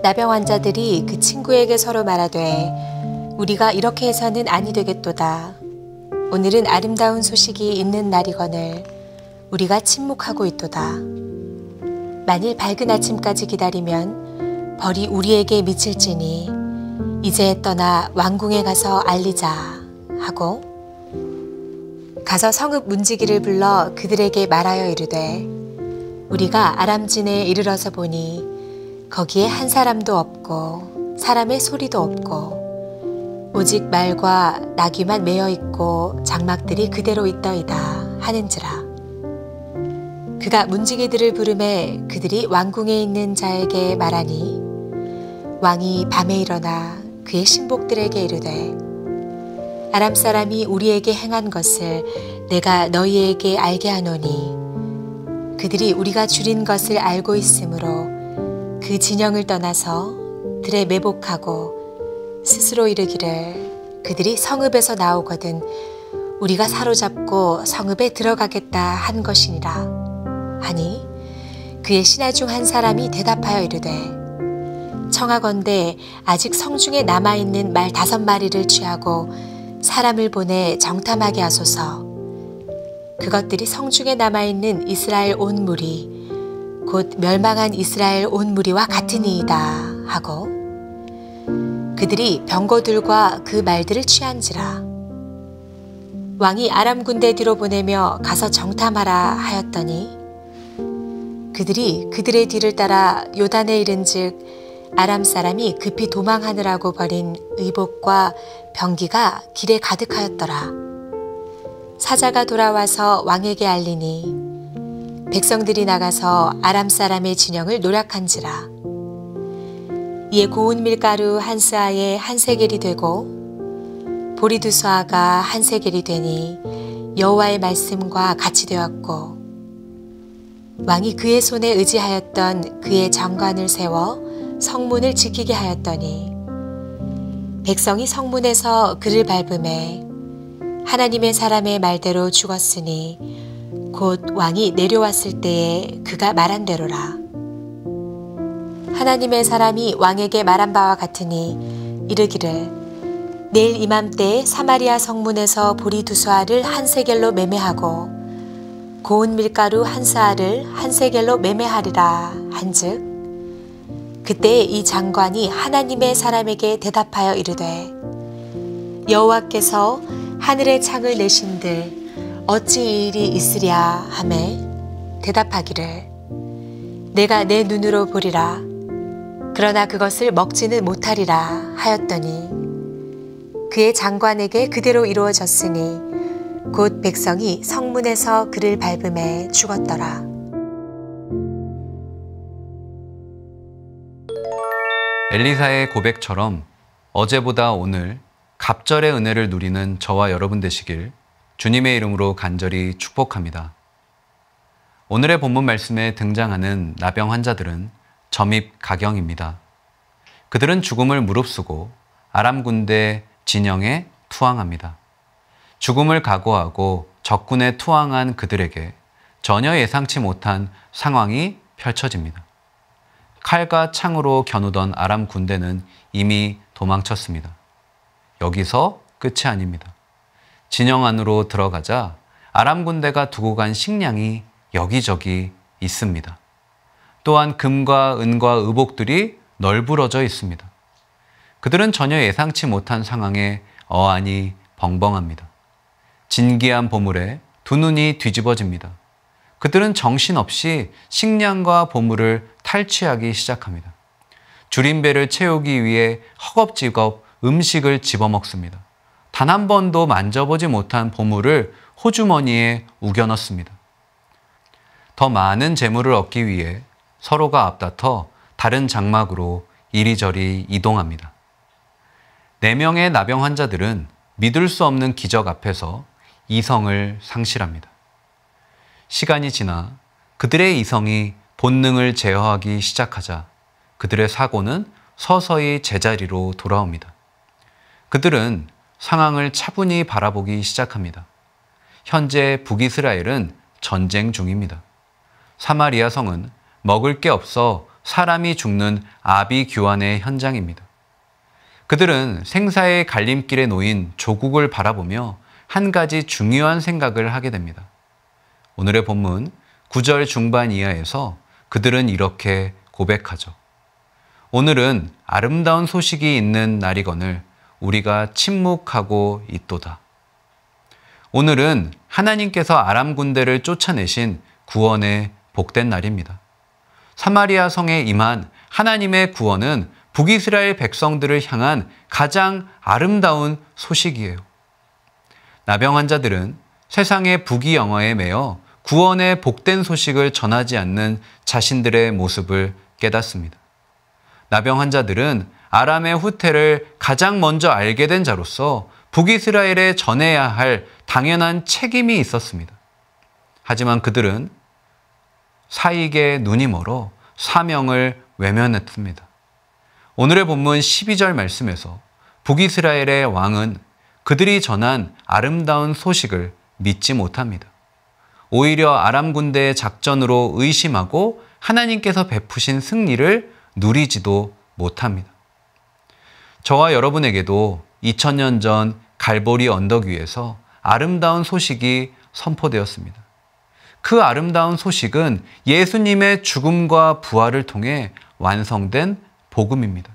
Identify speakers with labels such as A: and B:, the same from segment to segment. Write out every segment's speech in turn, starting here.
A: 나병 환자들이 그 친구에게 서로 말하되 우리가 이렇게 해서는 아니 되겠도다. 오늘은 아름다운 소식이 있는 날이거늘 우리가 침묵하고 있도다. 만일 밝은 아침까지 기다리면 벌이 우리에게 미칠지니 이제 떠나 왕궁에 가서 알리자 하고 가서 성읍 문지기를 불러 그들에게 말하여 이르되 우리가 아람진에 이르러서 보니 거기에 한 사람도 없고 사람의 소리도 없고 오직 말과 나귀만 매어 있고 장막들이 그대로 있더이다 하는지라. 그가 문지기들을 부르매 그들이 왕궁에 있는 자에게 말하니 왕이 밤에 일어나 그의 신복들에게 이르되 아람 사람이 우리에게 행한 것을 내가 너희에게 알게 하노니 그들이 우리가 줄인 것을 알고 있으므로 그 진영을 떠나서 들에 매복하고 스스로 이르기를 그들이 성읍에서 나오거든 우리가 사로잡고 성읍에 들어가겠다 한 것이니라 하니 그의 신하 중 한 사람이 대답하여 이르되 청하건대 아직 성중에 남아있는 말 5마리를 취하고 사람을 보내 정탐하게 하소서. 그것들이 성중에 남아있는 이스라엘 온 무리 곧 멸망한 이스라엘 온 무리와 같으니이다 하고 그들이 병거들과 그 말들을 취한지라. 왕이 아람 군대 뒤로 보내며 가서 정탐하라 하였더니 그들이 그들의 뒤를 따라 요단에 이른즉 아람 사람이 급히 도망하느라고 버린 의복과 병기가 길에 가득하였더라. 사자가 돌아와서 왕에게 알리니 백성들이 나가서 아람 사람의 진영을 노략한지라. 이에 고운 밀가루 한 스아에 한 세겔이 되고 보리 2스아가 한 세겔이 되니 여호와의 말씀과 같이 되었고 왕이 그의 손에 의지하였던 그의 장관을 세워 성문을 지키게 하였더니 백성이 성문에서 그를 밟음에 하나님의 사람의 말대로 죽었으니 곧 왕이 내려왔을 때에 그가 말한 대로라. 하나님의 사람이 왕에게 말한 바와 같으니 이르기를 내일 이맘때에 사마리아 성문에서 보리 2스아를 한 세겔로 매매하고 고운 밀가루 한 스아를 한 세겔로 매매하리라 한즉 그때 이 장관이 하나님의 사람에게 대답하여 이르되 여호와께서 하늘의 창을 내신들 어찌 이 일이 있으랴 하매 대답하기를 내가 내 눈으로 보리라 그러나 그것을 먹지는 못하리라 하였더니 그의 장관에게 그대로 이루어졌으니 곧 백성이 성문에서 그를 밟음에 죽었더라.
B: 엘리사의 고백처럼 어제보다 오늘 갑절의 은혜를 누리는 저와 여러분 되시길 주님의 이름으로 간절히 축복합니다. 오늘의 본문 말씀에 등장하는 나병 환자들은 점입 가경입니다. 그들은 죽음을 무릅쓰고 아람 군대 진영에 투항합니다. 죽음을 각오하고 적군에 투항한 그들에게 전혀 예상치 못한 상황이 펼쳐집니다. 칼과 창으로 겨누던 아람 군대는 이미 도망쳤습니다. 여기서 끝이 아닙니다. 진영 안으로 들어가자 아람 군대가 두고 간 식량이 여기저기 있습니다. 또한 금과 은과 의복들이 널브러져 있습니다. 그들은 전혀 예상치 못한 상황에 어안이 벙벙합니다. 진기한 보물에 두 눈이 뒤집어집니다. 그들은 정신없이 식량과 보물을 탈취하기 시작합니다. 줄인 배를 채우기 위해 허겁지겁 음식을 집어먹습니다. 단 한 번도 만져보지 못한 보물을 호주머니에 우겨 넣습니다. 더 많은 재물을 얻기 위해 서로가 앞다퉈 다른 장막으로 이리저리 이동합니다. 4명의 나병 환자들은 믿을 수 없는 기적 앞에서 이성을 상실합니다. 시간이 지나 그들의 이성이 본능을 제어하기 시작하자 그들의 사고는 서서히 제자리로 돌아옵니다. 그들은 상황을 차분히 바라보기 시작합니다. 현재 북이스라엘은 전쟁 중입니다. 사마리아 성은 먹을 게 없어 사람이 죽는 아비규환의 현장입니다. 그들은 생사의 갈림길에 놓인 조국을 바라보며 한 가지 중요한 생각을 하게 됩니다. 오늘의 본문 9절 중반 이하에서 그들은 이렇게 고백하죠. 오늘은 아름다운 소식이 있는 날이거늘 우리가 침묵하고 있도다. 오늘은 하나님께서 아람 군대를 쫓아내신 구원의 복된 날입니다. 사마리아 성에 임한 하나님의 구원은 북이스라엘 백성들을 향한 가장 아름다운 소식이에요. 나병 환자들은 세상의 부귀영화에 매여 구원의 복된 소식을 전하지 않는 자신들의 모습을 깨닫습니다. 나병 환자들은 아람의 후퇴를 가장 먼저 알게 된 자로서 북이스라엘에 전해야 할 당연한 책임이 있었습니다. 하지만 그들은 사익에 눈이 멀어 사명을 외면했습니다. 오늘의 본문 12절 말씀에서 북이스라엘의 왕은 그들이 전한 아름다운 소식을 믿지 못합니다. 오히려 아람 군대의 작전으로 의심하고 하나님께서 베푸신 승리를 누리지도 못합니다. 저와 여러분에게도 2000년 전 갈보리 언덕 위에서 아름다운 소식이 선포되었습니다. 그 아름다운 소식은 예수님의 죽음과 부활을 통해 완성된 복음입니다.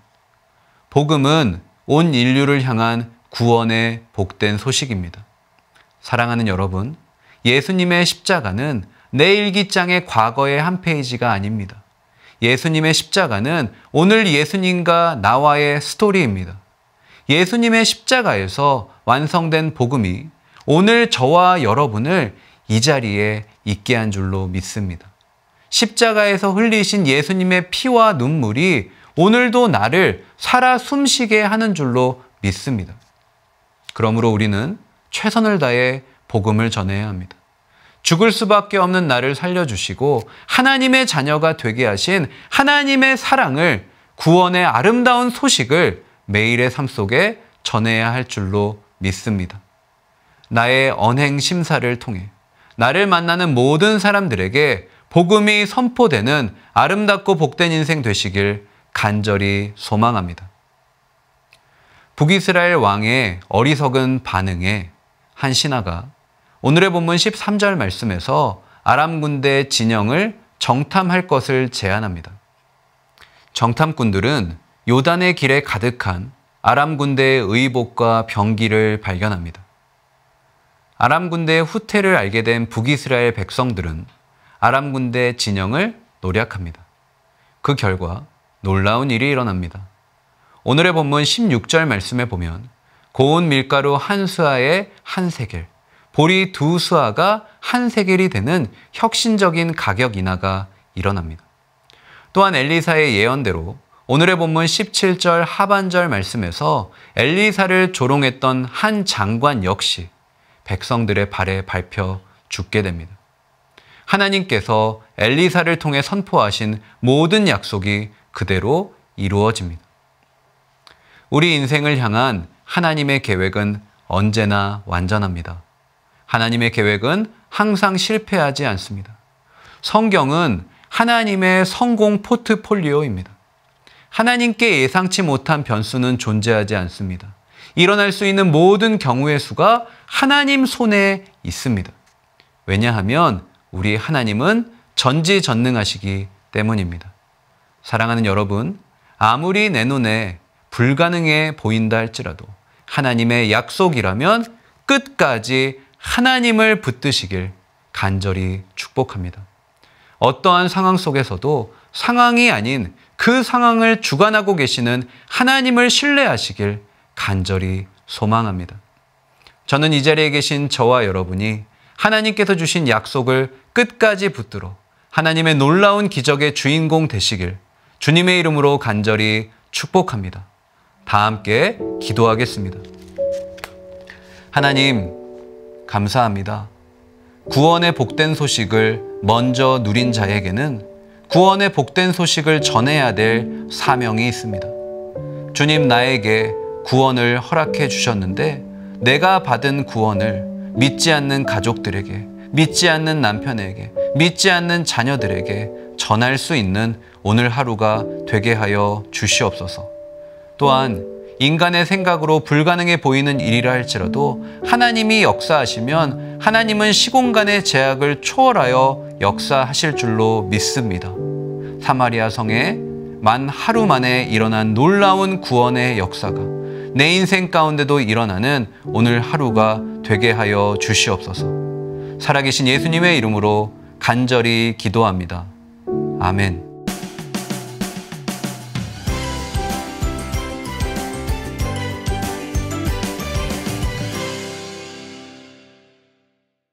B: 복음은 온 인류를 향한 구원의 복된 소식입니다. 사랑하는 여러분, 예수님의 십자가는 내 일기장의 과거의 한 페이지가 아닙니다. 예수님의 십자가는 오늘 예수님과 나와의 스토리입니다. 예수님의 십자가에서 완성된 복음이 오늘 저와 여러분을 이 자리에 있게 한 줄로 믿습니다. 십자가에서 흘리신 예수님의 피와 눈물이 오늘도 나를 살아 숨쉬게 하는 줄로 믿습니다. 그러므로 우리는 최선을 다해 복음을 전해야 합니다. 죽을 수밖에 없는 나를 살려주시고 하나님의 자녀가 되게 하신 하나님의 사랑을, 구원의 아름다운 소식을 매일의 삶 속에 전해야 할 줄로 믿습니다. 나의 언행 심사를 통해 나를 만나는 모든 사람들에게 복음이 선포되는 아름답고 복된 인생 되시길 간절히 소망합니다. 북이스라엘 왕의 어리석은 반응에 한 신하가 오늘의 본문 13절 말씀에서 아람 군대의 진영을 정탐할 것을 제안합니다. 정탐꾼들은 요단의 길에 가득한 아람 군대의 의복과 병기를 발견합니다. 아람 군대의 후퇴를 알게 된 북이스라엘 백성들은 아람 군대의 진영을 노략합니다. 그 결과 놀라운 일이 일어납니다. 오늘의 본문 16절 말씀에 보면 고운 밀가루 한 수아에 한 세겔, 보리 두 수아가 한 세겔이 되는 혁신적인 가격 인하가 일어납니다. 또한 엘리사의 예언대로 오늘의 본문 17절 하반절 말씀에서 엘리사를 조롱했던 한 장관 역시 백성들의 발에 밟혀 죽게 됩니다. 하나님께서 엘리사를 통해 선포하신 모든 약속이 그대로 이루어집니다. 우리 인생을 향한 하나님의 계획은 언제나 완전합니다. 하나님의 계획은 항상 실패하지 않습니다. 성경은 하나님의 성공 포트폴리오입니다. 하나님께 예상치 못한 변수는 존재하지 않습니다. 일어날 수 있는 모든 경우의 수가 하나님 손에 있습니다. 왜냐하면 우리 하나님은 전지전능하시기 때문입니다. 사랑하는 여러분, 아무리 내 눈에 불가능해 보인다 할지라도 하나님의 약속이라면 끝까지 하나님을 붙드시길 간절히 축복합니다. 어떠한 상황 속에서도 상황이 아닌 그 상황을 주관하고 계시는 하나님을 신뢰하시길 간절히 소망합니다. 저는 이 자리에 계신 저와 여러분이 하나님께서 주신 약속을 끝까지 붙들어 하나님의 놀라운 기적의 주인공 되시길 주님의 이름으로 간절히 축복합니다. 다 함께 기도하겠습니다. 하나님, 감사합니다. 구원의 복된 소식을 먼저 누린 자에게는 구원의 복된 소식을 전해야 될 사명이 있습니다. 주님, 나에게 구원을 허락해 주셨는데 내가 받은 구원을 믿지 않는 가족들에게, 믿지 않는 남편에게, 믿지 않는 자녀들에게 전할 수 있는 오늘 하루가 되게 하여 주시옵소서. 또한 인간의 생각으로 불가능해 보이는 일이라 할지라도 하나님이 역사하시면 하나님은 시공간의 제약을 초월하여 역사하실 줄로 믿습니다. 사마리아 성에 만 하루 만에 일어난 놀라운 구원의 역사가 내 인생 가운데도 일어나는 오늘 하루가 되게 하여 주시옵소서. 살아계신 예수님의 이름으로 간절히 기도합니다. 아멘.